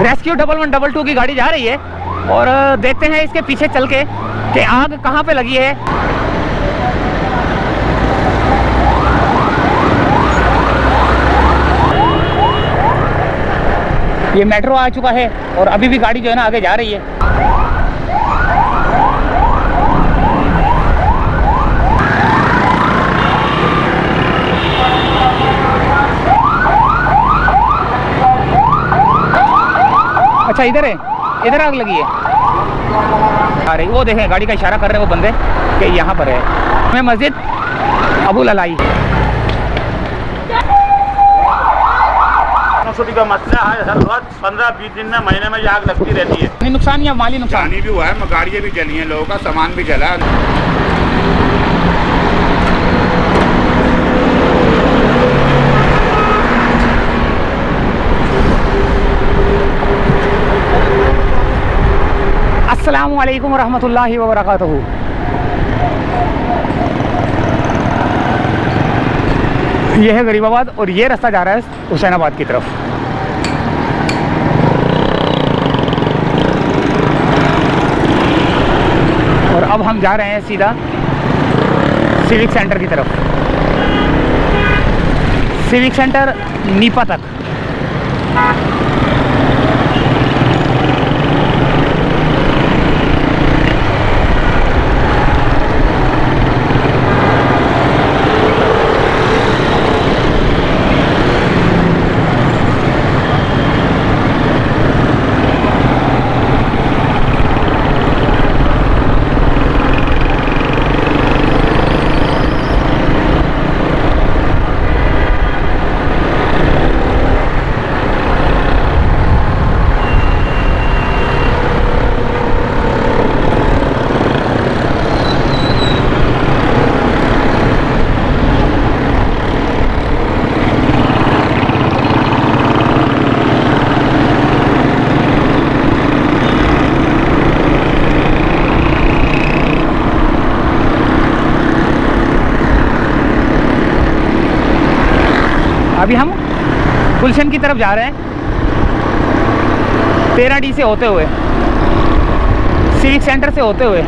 Rescue 1112 की गाड़ी जा रही है और देखते हैं इसके पीछे चल के कि आग कहाँ पे लगी है। ये मेट्रो आ चुका है और अभी भी गाड़ी जो है ना आगे जा रही है। अच्छा इधर है, इधर आग लगी है। अरे वो देखें गाड़ी का इशारा कर रहे हैं वो बंदे कि यहाँ पर है। हमें मस्जिद अबू ललाई का मसला है। हर रोज 15-20 दिन में महीने में आग लगती रहती है। नुकसान या माली नुकसान भी हुआ है, गाड़ियाँ भी जली हैं, लोगों का सामान भी जला। अस्सलामु अलैकुम रहमतुल्लाहि व बरकातहू। ये है गरीबाबाद और ये रास्ता जा रहा है हुसैनाबाद की तरफ। और अब हम जा रहे हैं सीधा सिविक सेंटर की तरफ। सिविक सेंटर नीपा तक। अभी हम गुलशन की तरफ जा रहे हैं 13D से होते हुए, सिविक सेंटर से होते हुए।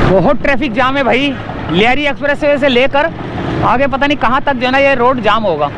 बहुत ट्रैफिक जाम है भाई। लियारी एक्सप्रेसवे से लेकर आगे पता नहीं कहाँ तक जो है ना ये रोड जाम होगा।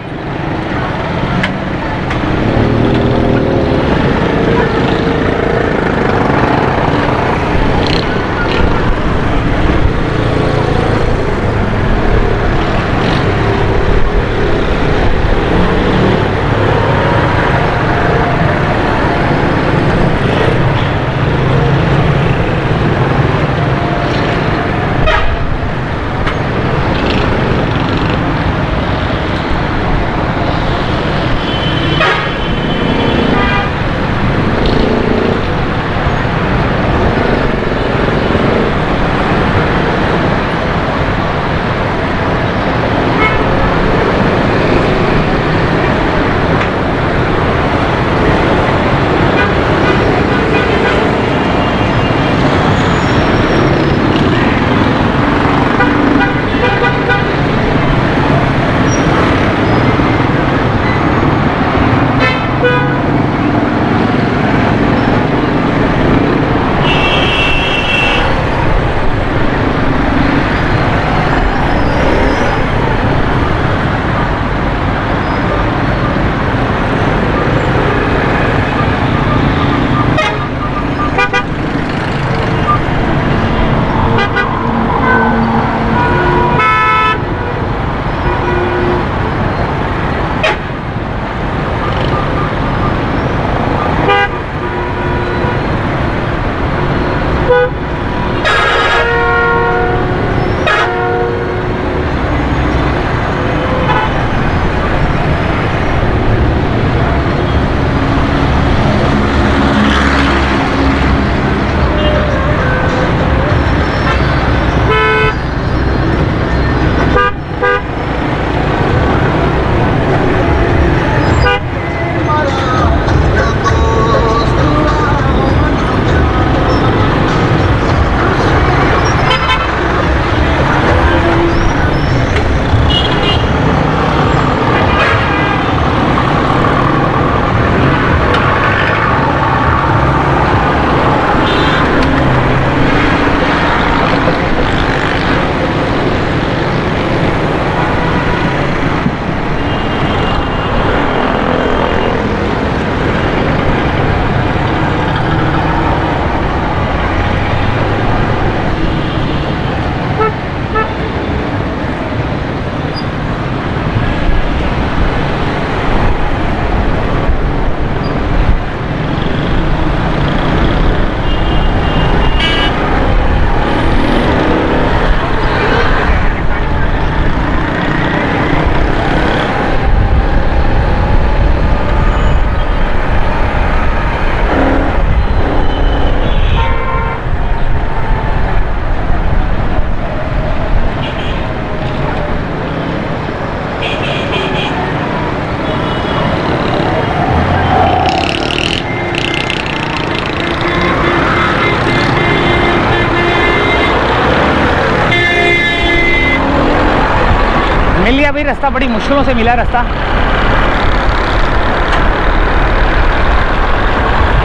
अभी रास्ता बड़ी मुश्किलों से मिला रास्ता।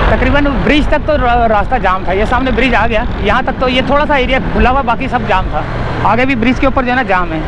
तकरीबन ब्रिज तक तो रास्ता जाम था, ये सामने ब्रिज आ गया, यहाँ तक तो ये थोड़ा सा एरिया खुला हुआ, बाकी सब जाम था। आगे भी ब्रिज के ऊपर जो है ना जाम है।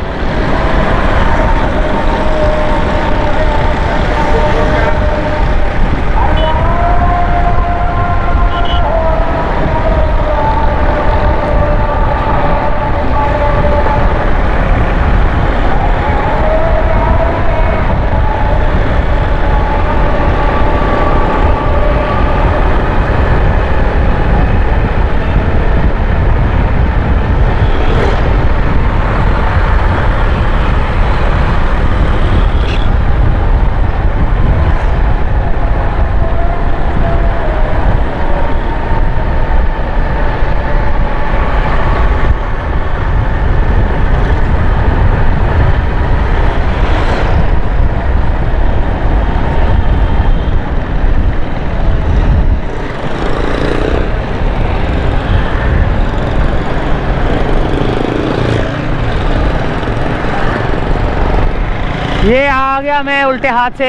ये आ गया मैं उल्टे हाथ से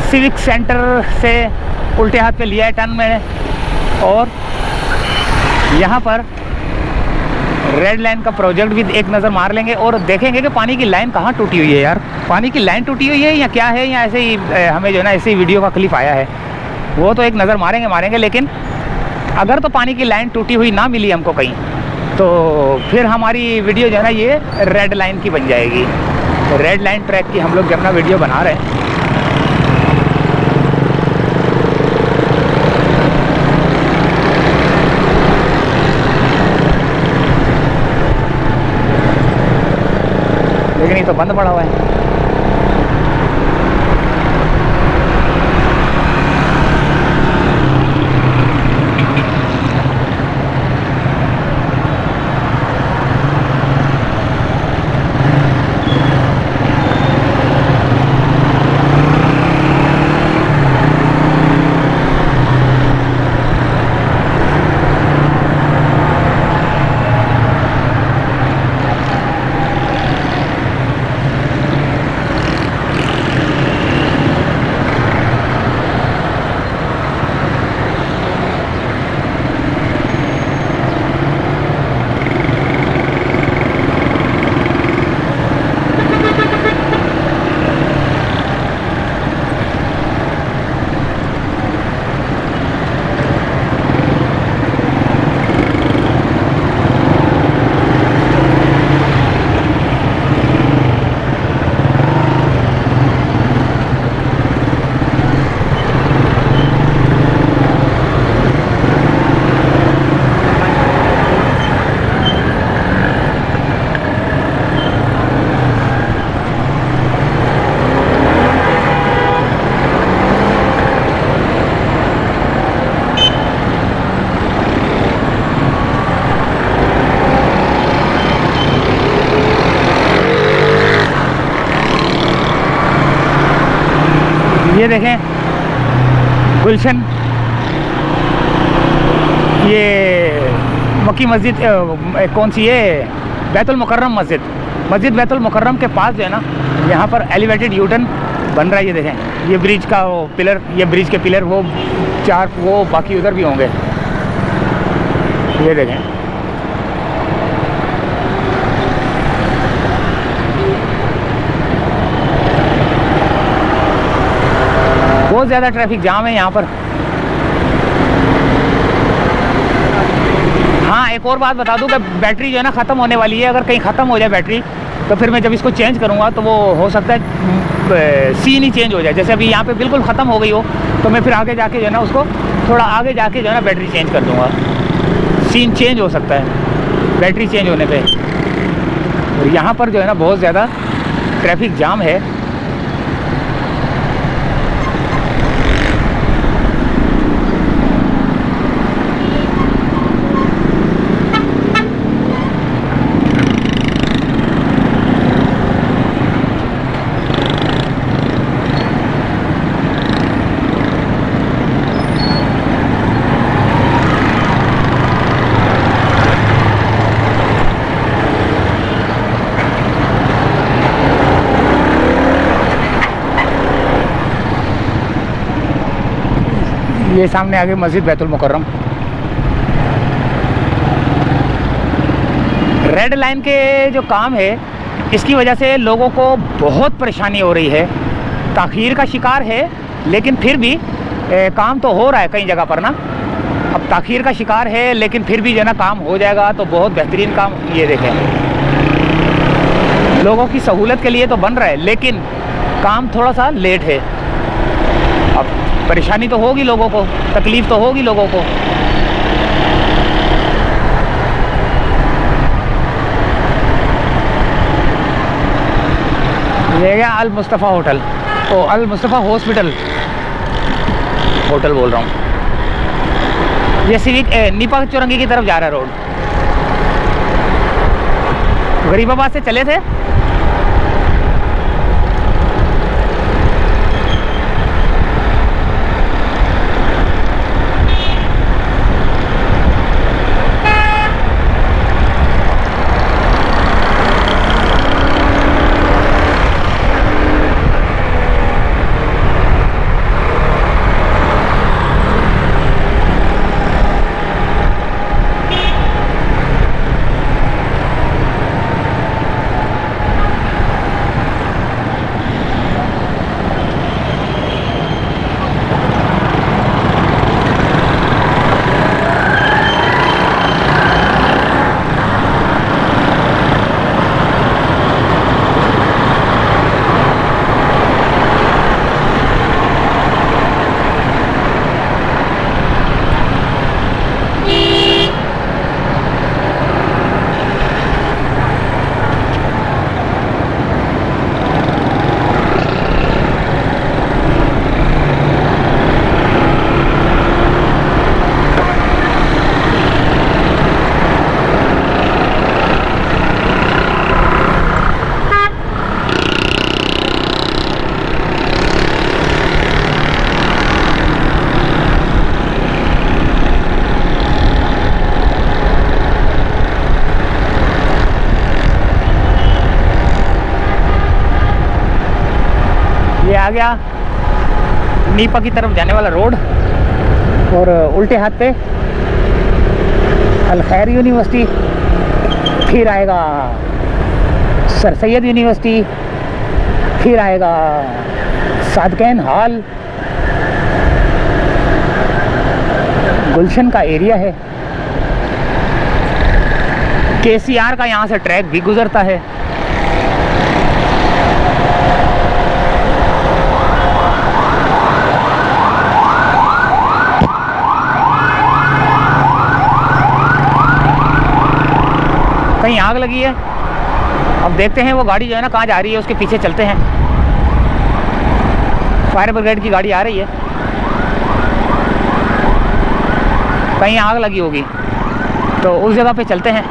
सिविक सेंटर से, उल्टे हाथ पे लिया है टर्न में, और यहाँ पर रेड लाइन का प्रोजेक्ट भी एक नज़र मार लेंगे और देखेंगे कि पानी की लाइन कहाँ टूटी हुई है। यार पानी की लाइन टूटी हुई है या क्या है, या ऐसे ही हमें जो है ना ऐसे ही वीडियो का क्लिप आया है, वो तो एक नज़र मारेंगे। लेकिन अगर तो पानी की लाइन टूटी हुई ना मिली हमको कहीं, तो फिर हमारी वीडियो जो है ना ये रेड लाइन की बन जाएगी। रेड लाइन ट्रैक की हम लोग जो अपना वीडियो बना रहे हैं। लेकिन ये तो बंद पड़ा हुआ है। ये देखें गुलशन, ये मक्की मस्जिद कौन सी है, बैतुल मुकर्रम मस्जिद बैतुल मुकर्रम के पास जो है ना यहाँ पर एलिवेटेड यूटर्न बन रहा है। ये देखें ये ब्रिज का वो पिलर, ये ब्रिज के पिलर वो 4 वो बाकी उधर भी होंगे। ये देखें बहुत ज़्यादा ट्रैफिक जाम है यहाँ पर। हाँ एक और बात बता दूँ कि बैटरी जो है ना ख़त्म होने वाली है। अगर कहीं ख़त्म हो जाए बैटरी तो फिर मैं जब इसको चेंज करूँगा तो वो हो सकता है सीन ही चेंज हो जाए। जैसे अभी यहाँ पे बिल्कुल ख़त्म हो गई हो तो मैं फिर आगे जाके जो है ना उसको थोड़ा आगे जाके जो है ना बैटरी चेंज कर दूँगा। सीन चेंज हो सकता है बैटरी चेंज होने पे। और यहाँ पर जो है ना बहुत ज़्यादा ट्रैफिक जाम है। ये सामने आगे मस्जिद बैतुल मुकर्रम। रेड लाइन के जो काम है इसकी वजह से लोगों को बहुत परेशानी हो रही है, ताख़ीर का शिकार है, लेकिन फिर भी काम तो हो रहा है कई जगह पर ना। अब ताख़ीर का शिकार है लेकिन फिर भी जो ना काम हो जाएगा तो बहुत बेहतरीन काम। ये देखें, लोगों की सहूलत के लिए तो बन रहा है लेकिन काम थोड़ा सा लेट है। अब परेशानी तो होगी लोगों को, तकलीफ़ तो होगी लोगों को। ये गया अल मुस्तफ़ा होटल, ओ अल मुस्तफ़ा हॉस्पिटल होटल बोल रहा हूँ। ये सिविक नीपा चौरंगी की तरफ जा रहा है रोड। गरीबाबाद से चले थे, ये आ गया नीपा की तरफ जाने वाला रोड और उल्टे हाथ पे अल खैर यूनिवर्सिटी, फिर आएगा सर सैयद यूनिवर्सिटी, फिर आएगा सादकैन हॉल, गुलशन का एरिया है, KCR का यहाँ से ट्रैक भी गुजरता है। कहीं आग लगी है, अब देखते हैं वो गाड़ी जो है ना कहाँ जा रही है, उसके पीछे चलते हैं। फायर ब्रिगेड की गाड़ी आ रही है, कहीं आग लगी होगी तो उस जगह पे चलते हैं।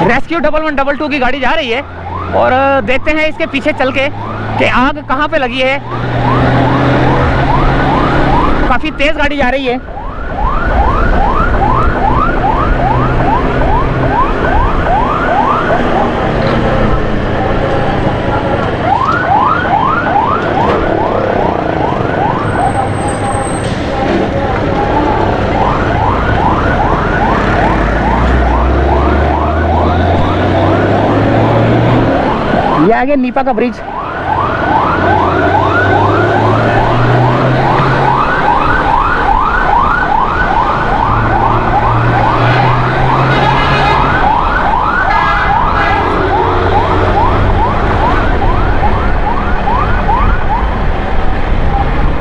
रेस्क्यू 1112 की गाड़ी जा रही है और देखते हैं इसके पीछे चल के कि आग कहाँ पे लगी है। काफ़ी तेज़ गाड़ी जा रही है। ये आगे नीपा का ब्रिज,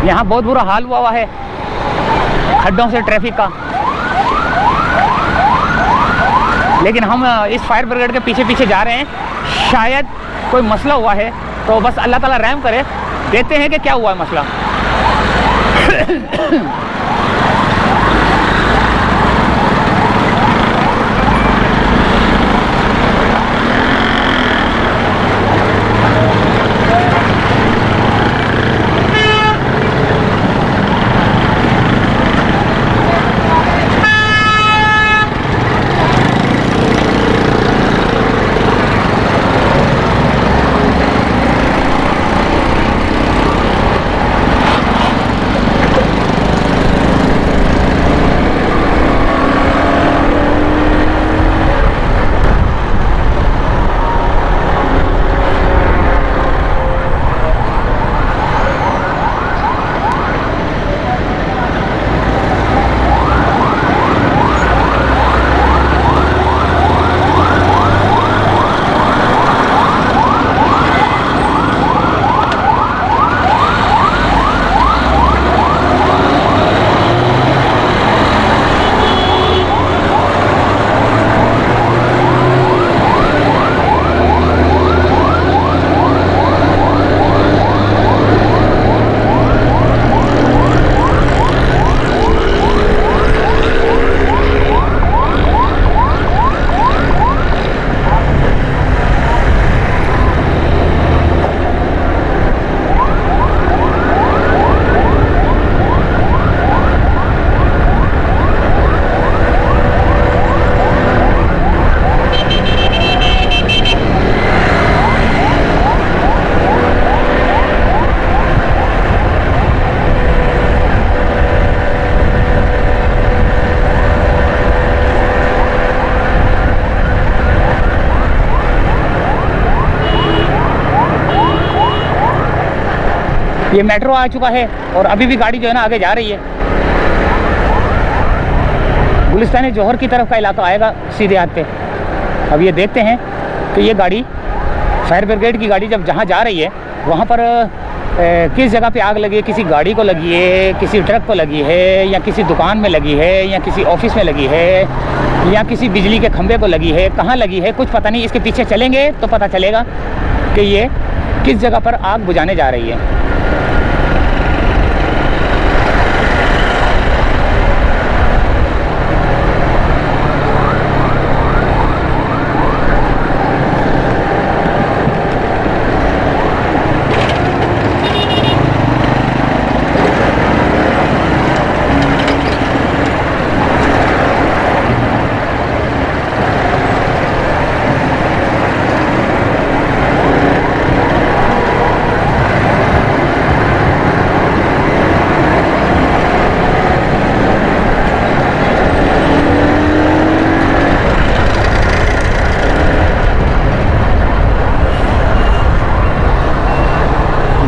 यहाँ बहुत बुरा हाल हुआ है। खड्डों से, ट्रैफिक का। लेकिन हम इस फायर ब्रिगेड के पीछे पीछे जा रहे हैं, शायद कोई मसला हुआ है, तो बस अल्लाह ताला रहम करे, देखते हैं कि क्या हुआ है मसला। ये मेट्रो आ चुका है और अभी भी गाड़ी जो है ना आगे जा रही है। गुलिस्तान जौहर की तरफ का इलाका आएगा सीधे हाथ पे। अब ये देखते हैं कि ये गाड़ी फायर ब्रिगेड की गाड़ी जब जहाँ जा रही है वहाँ पर किस जगह पे आग लगी है, किसी गाड़ी को लगी है, किसी ट्रक को लगी है, या किसी दुकान में लगी है, या किसी ऑफिस में लगी है, या किसी बिजली के खंभे को लगी है, कहाँ लगी है कुछ पता नहीं। इसके पीछे चलेंगे तो पता चलेगा कि ये किस जगह पर आग बुझाने जा रही है।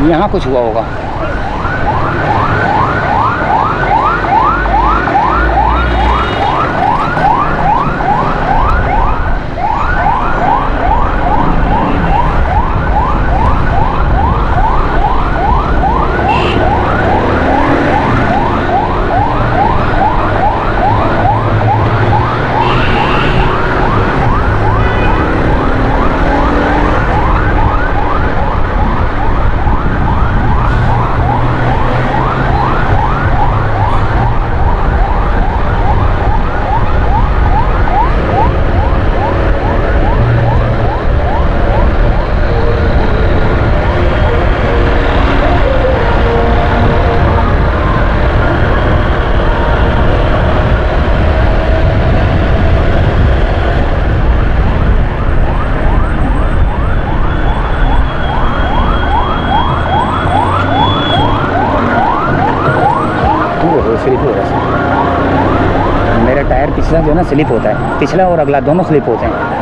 यहाँ कुछ हुआ होगा। स्लिप हो रहा है। मेरा टायर पिछला जो है ना स्लिप होता है, पिछला और अगला दोनों स्लिप होते हैं।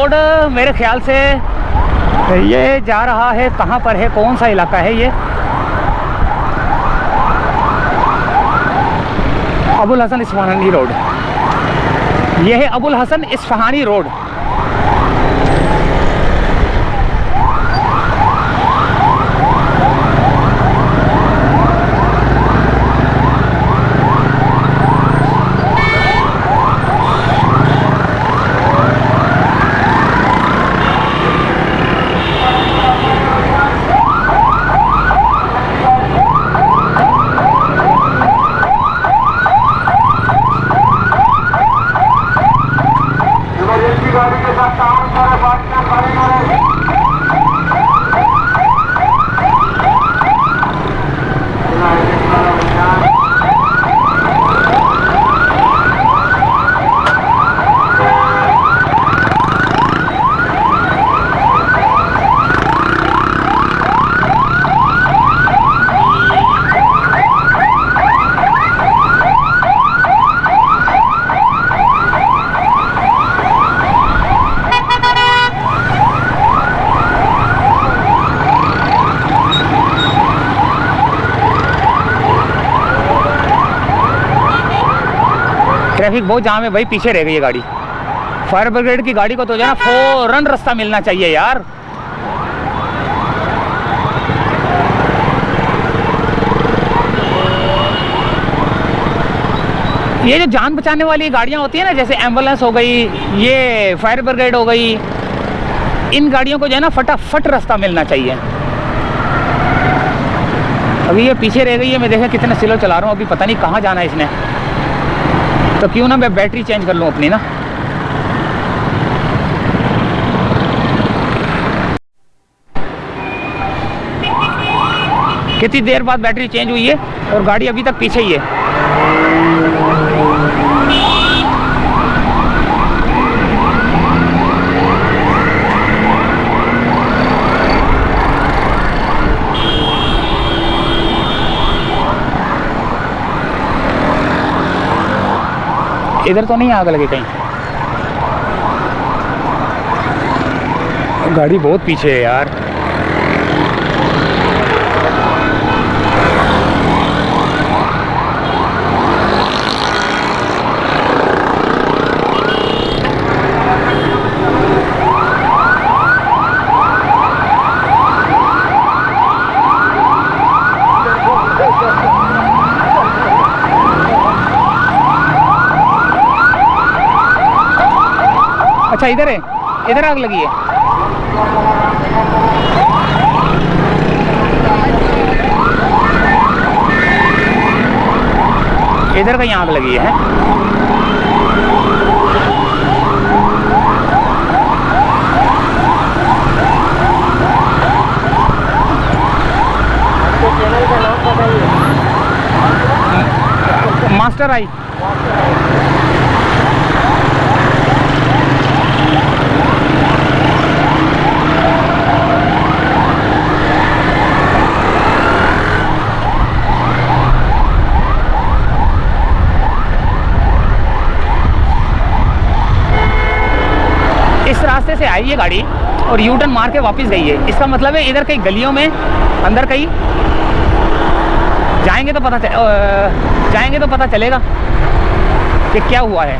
रोड मेरे ख्याल से ये जा रहा है, कहाँ पर है, कौन सा इलाका है ये? अबुल हसन इस्फहानी रोड। ये है अबुल हसन इस्फहानी रोड। ट्रैफिक बहुत जाम है भाई, पीछे रह गई है गाड़ी। फायर ब्रिगेड की गाड़ी को तो जो है ना फौरन रास्ता मिलना चाहिए यार। ये जो जान बचाने वाली गाड़ियां होती है ना, जैसे एम्बुलेंस हो गई, ये फायर ब्रिगेड हो गई, इन गाड़ियों को जो है ना फटाफट रास्ता मिलना चाहिए। अभी ये पीछे रह गई है, मैं देखा कितने स्लो चला रहा हूँ, अभी पता नहीं कहाँ जाना है इसने। तो क्यों ना मैं बैटरी चेंज कर लूँ अपनी ना। कितनी देर बाद बैटरी चेंज हुई है और गाड़ी अभी तक पीछे ही है। इधर तो नहीं आग लगी कहीं? गाड़ी बहुत पीछे है यार। अच्छा इधर है, इधर आग लगी है। इधर कहीं आग लगी है। मास्टर आई। इस रास्ते से आई है गाड़ी और यू टर्न मार के वापस गई है। इसका मतलब है इधर कहीं गलियों में अंदर कहीं जाएंगे तो पता चलेगा कि क्या हुआ है।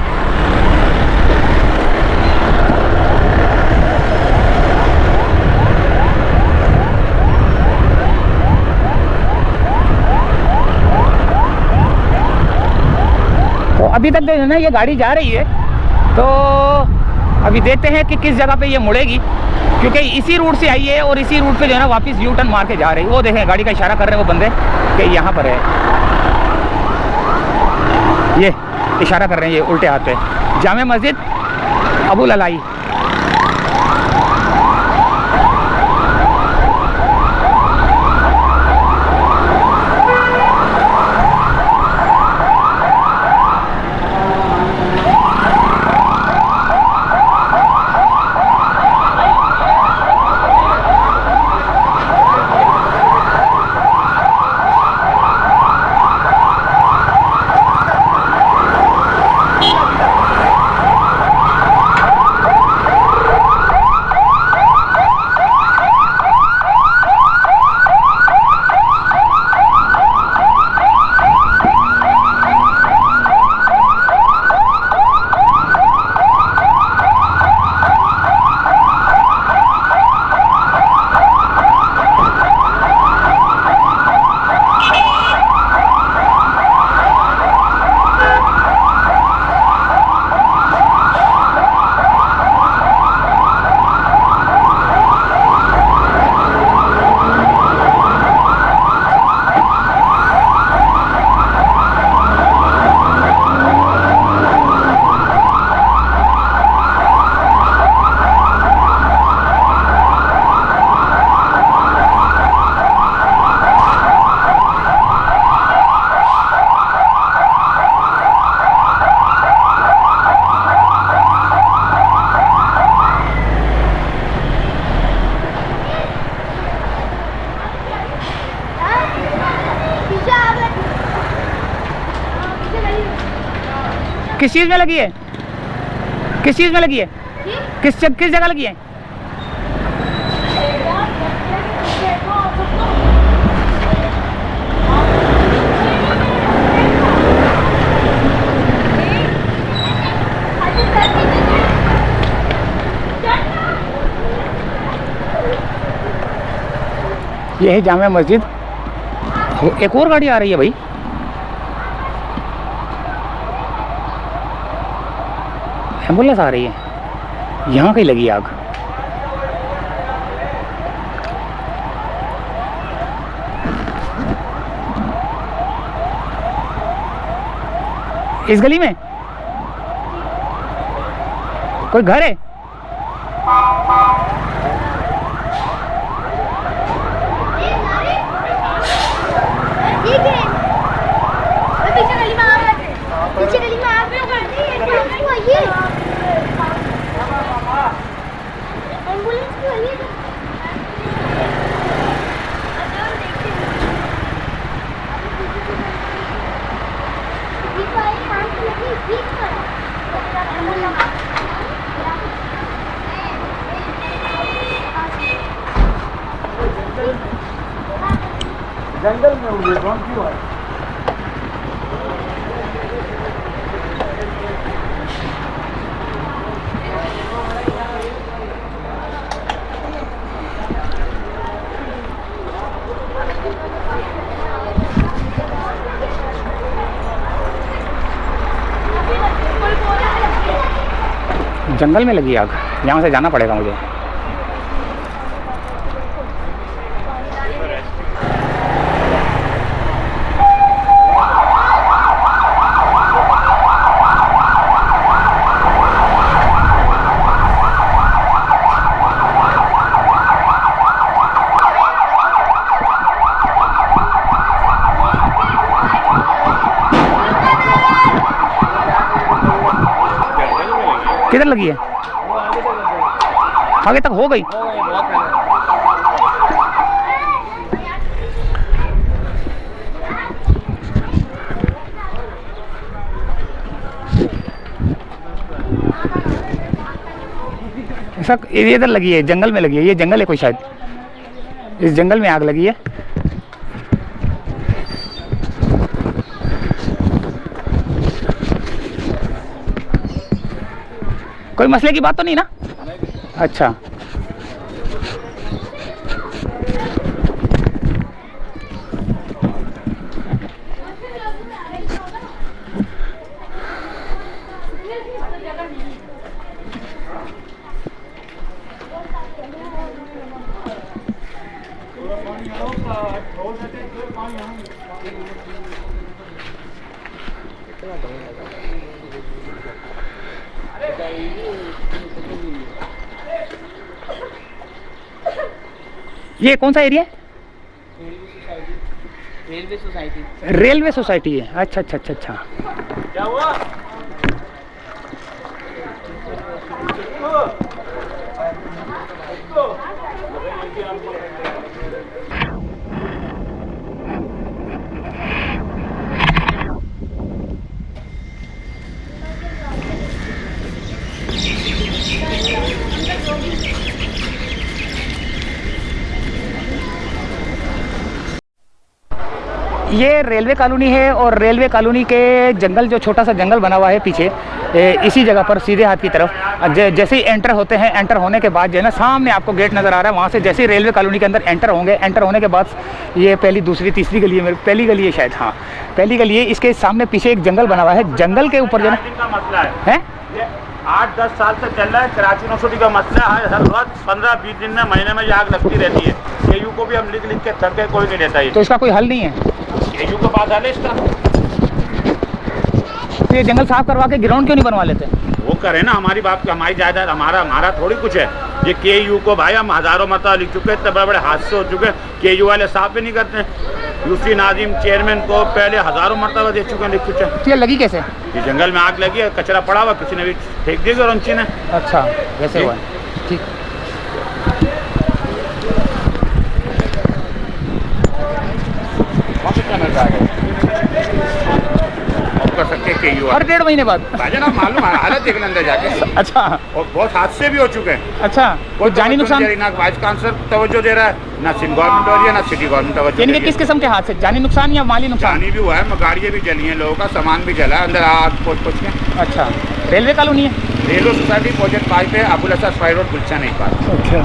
तो अभी तक जो है ना ये गाड़ी जा रही है, तो अभी देखते हैं कि किस जगह पे ये मुड़ेगी, क्योंकि इसी रूट से आई है और इसी रूट पे जो है ना वापस यू टर्न मार के जा रही है। वो देखें गाड़ी का इशारा कर रहे हैं वो बंदे कि यहाँ पर है, ये इशारा कर रहे हैं ये उल्टे हाथ पे। जामे मस्जिद अबुल अलाई। किस चीज़ में लगी है? किस चीज़ में लगी है? किस जगह लगी है? ये है जामिया मस्जिद। एक और गाड़ी आ रही है भाई। एम्बुलेंस आ रही है। यहाँ कहीं लगी आग। इस गली में कोई घर है? पीछे गली में आग लग गई है। एम्बुलेंस क्यों आई है? जंगल में हुए कौन क्यों है? जंगल में लगी आग। यहाँ से जाना पड़ेगा मुझे। किधर लगी है? आगे तक हो गई। ऐसा इधर लगी है, जंगल में लगी है। ये जंगल है कोई शायद। इस जंगल में आग लगी है। कोई मसले की बात तो नहीं ना? अच्छा। ये कौन सा एरिया है? Railway society. रेलवे सोसाइटी है। अच्छा अच्छा अच्छा अच्छा। क्या हुआ? ये रेलवे कॉलोनी है और रेलवे कॉलोनी के जंगल, जो छोटा सा जंगल बना हुआ है पीछे, इसी जगह पर सीधे हाथ की तरफ जैसे ही एंटर होते हैं, एंटर होने के बाद जो है ना, सामने आपको गेट नज़र आ रहा है। वहाँ से जैसे ही रेलवे कॉलोनी के अंदर एंटर होंगे, एंटर होने के बाद ये पहली, दूसरी, तीसरी गली है। मेरी पहली गली है शायद। हाँ, पहली गली है। इसके सामने पीछे एक जंगल बना हुआ है। जंगल के ऊपर जो है मसला है 8-10 साल से चल रहा है। कराची यूनिवर्सिटी का मसला है। हर रोज 15-20 दिन में, महीने में ये आग लगती रहती है। केयू को भी हम लिख के थक गए, कोई नहीं लेता। तो इसका कोई हल नहीं है? केयू के पास हल है इसका। तो ये जंगल साफ करवा के ग्राउंड क्यों नहीं बनवा लेते? वो करे ना, हमारी बात, हमारी जायदाद, हमारा थोड़ी कुछ है। ये केयू को भाई हम हज़ारों मरतबा लिख चुके हैं, इतने बड़े बड़े हादसे हो चुके हैं। केयू वाले साफ भी नहीं करते हैं। यूसी नाजिम चेयरमैन को पहले हज़ारों मरतबा दे चुके हैं लिख चुके हैं। तो ये लगी कैसे? ये जंगल में आग लगी है, कचरा पड़ा हुआ, किसी ने भी फेंक दी रंची ने। अच्छा, वैसे हुआ। ठीक। कर सकते KU हर 1.5 महीने बाद? भाईजान आप मालूम है हालत देख लें अंदर जाके, अच्छा और बहुत हादसे भी हो चुके हैं। अच्छा, कोई तो जानी नुकसान? ना वाइस चांसलर तवज्जो दे रहा है, ना सिंध गवर्नमेंट हो रही है, ना सिटी गवर्नमेंट तवज्जो यानी दे कि रही किस किस्म के हादसे, जानी नुकसान या माली नुकसान? जानी भी हुआ है, गाड़ियाँ भी जली हैं, लोगों का सामान भी जला, अंदर आग पहुँच के। अच्छा, रेलवे कॉलोनी है? रेलवे सोसाइटी प्रोजेक्ट 5 पे अबुल हसन फ्राई रोड गुलशन नहीं पास। अच्छा,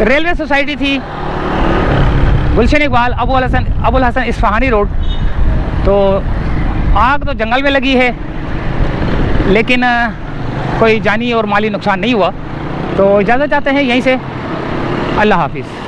रेलवे सोसाइटी थी गुलशन इकबाल अबुल हसन इस्फहानी रोड। तो आग तो जंगल में लगी है, लेकिन कोई जानी और माली नुकसान नहीं हुआ। तो इजाज़त चाहते हैं यहीं से, अल्लाह हाफिज़।